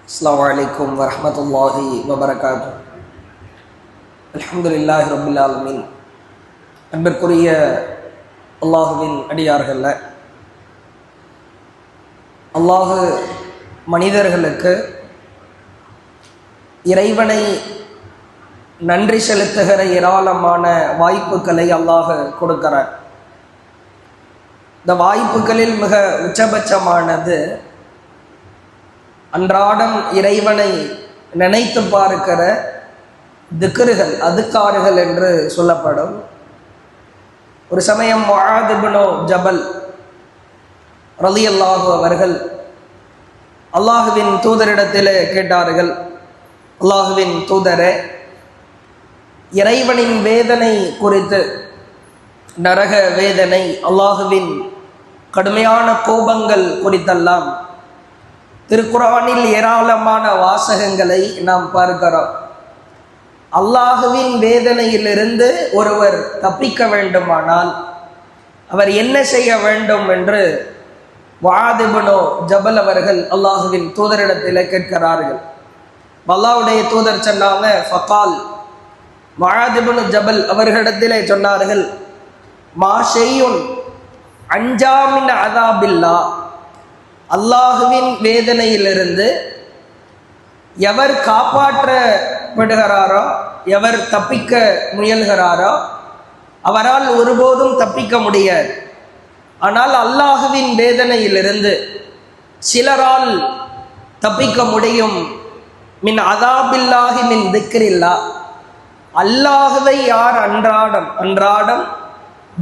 அஸ்ஸலாமு அலைக்கும் வரஹ்மத்துல்லாஹி வபரகாத்துஹு. அல்ஹம்துலில்லாஹி ரப்பில் ஆலமீன். அன்பிற்குரிய அல்லாஹுவின் அடியார்கள்ல, அல்லாஹு மனிதர்களுக்கு இறைவனை நன்றி செலுத்துகிற ஏராளமான வாய்ப்புகளை அல்லாஹ் கொடுக்கிறார். இந்த வாய்ப்புகளில் மிக உச்சபட்சமானது அன்றாடம் இறைவனை நினைத்து பார்க்கிற திக்ருகள், அதுக்காறுகள் என்று சொல்லப்படும். ஒரு சமயம் முஆத் இப்னு ஜபல் ரலியல்லாஹு அவர்கள் அல்லாஹுவின் தூதரிடத்தில் கேட்டார்கள், அல்லாஹுவின் தூதரே, இறைவனின் வேதனை குறித்து, நரக வேதனை, அல்லாஹுவின் கடுமையான கோபங்கள் குறித்தெல்லாம் திருக்குர்ஆனில் ஏராளமான வாசகங்களை நாம் பார்க்கிறோம். அல்லாஹுவின் வேதனையிலிருந்து ஒருவர் தப்பிக்க வேண்டுமானால் அவர் என்ன செய்ய வேண்டும் என்று முஆத் இப்னு ஜபல் அவர்கள் அல்லாஹுவின் தூதரிடத்தில் கேட்கிறார்கள். அல்லாஹ்வுடைய தூதர் சொன்னாங்க, ஃபகால், முஆத் இப்னு ஜபல் அவர்களிடத்திலே சொன்னார்கள், மா ஷையுன் அன்ஜா மின் அஸாபில்லாஹ், அல்லாஹுவின் வேதனையிலிருந்து எவர் காப்பாற்றப்படுகிறாரோ, எவர் தப்பிக்க முயல்கிறாரோ அவரால் ஒருபோதும் தப்பிக்க முடியாது. ஆனால் அல்லாஹுவின் வேதனையிலிருந்து சிலரால் தப்பிக்க முடியும். மின் அஸாபில்லாஹி மின் திக்ரில்லாஹ், அல்லாஹுவை யார் அன்றாடம்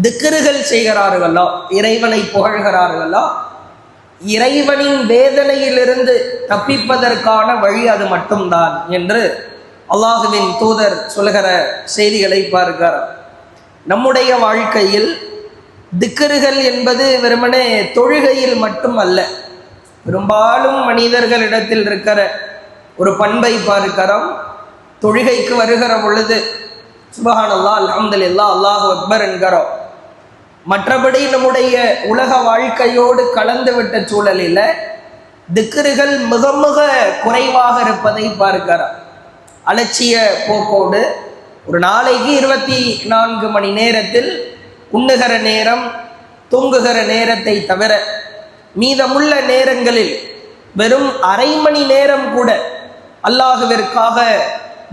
திக்ருகள் செய்கிறார்களோ, இறைவனை புகழ்கிறார்களோ, இறைவனின் வேதனையிலிருந்து தப்பிப்பதற்கான வழி அது மட்டும்தான் என்று அல்லாஹுவின் தூதர் சொல்கிற செய்திகளை பார்க்கிறார். நம்முடைய வாழ்க்கையில் திக்ருகள் என்பது வெறுமனே தொழுகையில் மட்டும் அல்ல. பெரும்பாலும் மனிதர்களிடத்தில் இருக்கிற ஒரு பண்பை பார்க்கிறோம். தொழுகைக்கு வருகிற பொழுது சுப்ஹானல்லாஹ், அல்ஹம்துலில்லாஹ், அல்லாஹு அக்பர் என்கிறோம். மற்றபடி நம்முடைய உலக வாழ்க்கையோடு கலந்துவிட்ட சூழலில் திக்ருகள் மிக மிக குறைவாக இருப்பதை பார்க்கிறோம். அலட்சிய போக்கோடு ஒரு நாளைக்கு 24 மணி நேரத்தில் உண்ணுகிற நேரம், தூங்குகிற நேரத்தை தவிர மீதமுள்ள நேரங்களில் வெறும் அரை மணி நேரம் கூட அல்லாஹுவிற்காக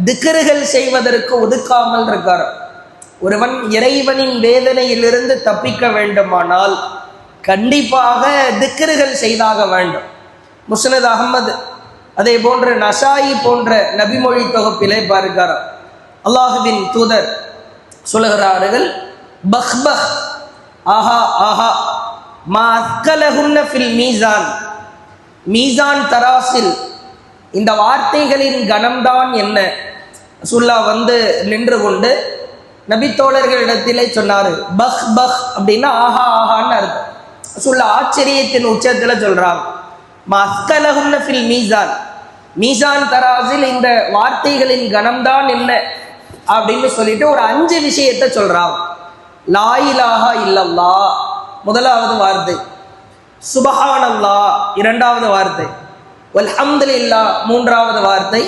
திக்ருகள் செய்வதற்கு ஒதுக்காமல் இருக்கார். ஒருவன் இறைவனின் வேதனையிலிருந்து தப்பிக்க வேண்டுமானால் கண்டிப்பாக திக்ருகள் செய்தாக வேண்டும். முஸ்னத் அஹ்மத், அதே போன்ற நசாயி போன்ற நபிமொழி தொகுப்பிலே பார்க்கிறார். அல்லாஹுவின் தூதர் சொல்லுகிறார்கள், பஹ் பஹ், ஆஹா ஆஹா, மா அஸ்கலஹுன்ன ஃபில் மீசான், மீசான் தராசில் இந்த வார்த்தைகளின் கனம்தான் என்ன. ரசூலுல்லாஹ் வந்து நின்று கொண்டு நபித்தோழர்களிடத்திலே சொன்னாரு. பஹ் பஹ் அப்படின்னா ஆஹா ஆஹான்னு அர்த்தம். ரசூலுல்லாஹ் ஆச்சரியத்தின் உச்சத்தில் சொல்றாங்க, மா அஸ்கலஹுன்ன ஃபில் மீசான், மீசான் தராசில் இந்த வார்த்தைகளின் கனம்தான் என்ன அப்படின்னு சொல்லிட்டு ஒரு 5 விஷயத்தை சொல்றாங்க. லா இலாஹா இல்லல்லாஹ் முதலாவது வார்த்தை, சுப்ஹானல்லாஹ் இரண்டாவது வார்த்தை, வல்ஹம்துலில்லாஹ் மூன்றாவது வார்த்தை,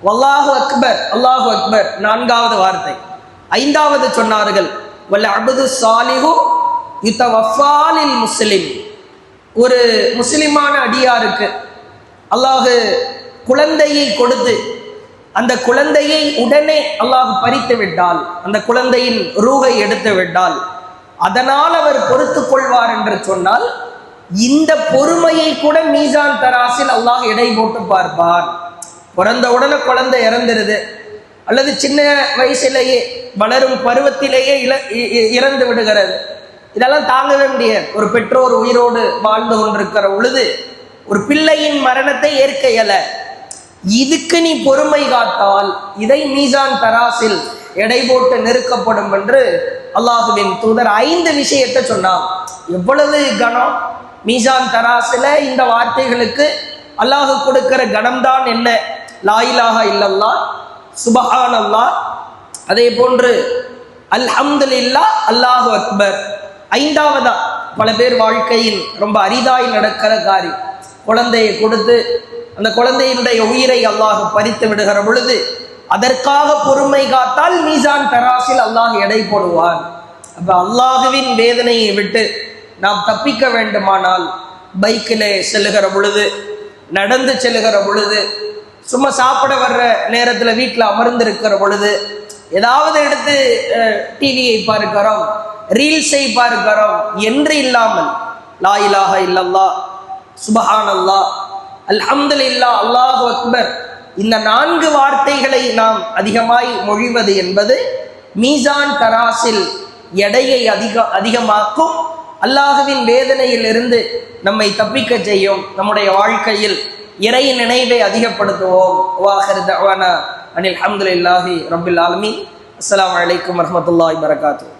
வல்லாஹு அக்பர் அல்லாஹு அக்பர் நான்காவது வார்த்தை, ஐந்தாவது சொன்னார்கள், வல் அப்து சாலிஹு யுதவஃபா லில் முஸ்லிம், ஒரு முஸ்லிமான அடியாருக்கு அல்லாஹ் குழந்தையை கொடுத்து அந்த குழந்தையை உடனே அல்லாஹ் பறித்து விட்டால், அந்த குழந்தையின் ரூஹை எடுத்து விட்டால் அதனால் அவர் பொறுத்து கொள்வார் என்று சொன்னால், இந்த பொறுமையை கூட மீசான் தராசில் அல்லாஹ் எடை போட்டு பார்ப்பார். பிறந்த உடனே குழந்தை இறந்துருது, அல்லது சின்ன வயசிலேயே வளரும் பருவத்திலேயே இறந்து விடுகிறது, இதெல்லாம் தாங்கவே முடியாது. ஒரு பெற்றோர் உயிரோடு வாழ்ந்து கொண்டிருக்கிற பொழுது ஒரு பிள்ளையின் மரணத்தை ஏற்க இயல. இதுக்கு நீ பொறுமை காத்தால் இதை மீசான் தராசில் எடை போட்டு நெருக்கப்படும் என்று அல்லாஹுவின் தூதர் 5 விஷயத்தை சொன்னார். எவ்வளவு கனம் மீசான் தராசில இந்த வார்த்தைகளுக்கு அல்லாஹ் கொடுக்கிற கனம்தான் என்ன. லா இலாஹா இல்லல்லாஹ், சுப்ஹானல்லாஹ், அதே போன்று அல்ஹம்துலில்லாஹ், அல்லாஹு அக்பர். ஐந்தாவதா பல பேர் வாழ்க்கையில் ரொம்ப அரிதாய் நடக்கிற காரியம், குழந்தையை கொடுத்து அந்த குழந்தையினுடைய உயிரை அல்லாஹ் பறித்து விடுகிற பொழுது அதற்காக பொறுமை காத்தால் மீசான் தராசில் அல்லாஹ் எடை போடுவான். அப்ப அல்லாஹுவின் வேதனையை விட்டு நாம் தப்பிக்க வேண்டுமானால் பைக்கிலே செல்லுகிற பொழுது, நடந்து செல்லுகிற பொழுது, சும்மா சாப்பிட வர்ற நேரத்தில் வீட்டில் அமர்ந்திருக்கிற பொழுது ஏதாவது எடுத்து டிவியை பார்க்கிறோம், ரீல்ஸை பார்க்கிறோம் என்று இல்லாமல் லா இலாஹ இல்லல்லாஹ், சுபஹானல்லாஹ், அல்ஹம்துலில்லாஹ், அல்லாஹு அக்பர் இந்த 4 வார்த்தைகளை நாம் அதிகமாய் மொழிவது என்பது மீசான் தராசில் எடையை அதிகமாக்கும், அல்லாஹுவின் வேதனையில் இருந்து நம்மை தப்பிக்க செய்யும். நம்முடைய வாழ்க்கையில் இறை நினைவை அதிகப்படுத்துவோம். வாஹிர் தஅவானா அனில் ஹம்துலில்லாஹி ரப்பில் ஆலமீன். அஸ்ஸலாமு அலைக்கும் வரஹ்மத்துல்லாஹி வபரகாத்துஹு.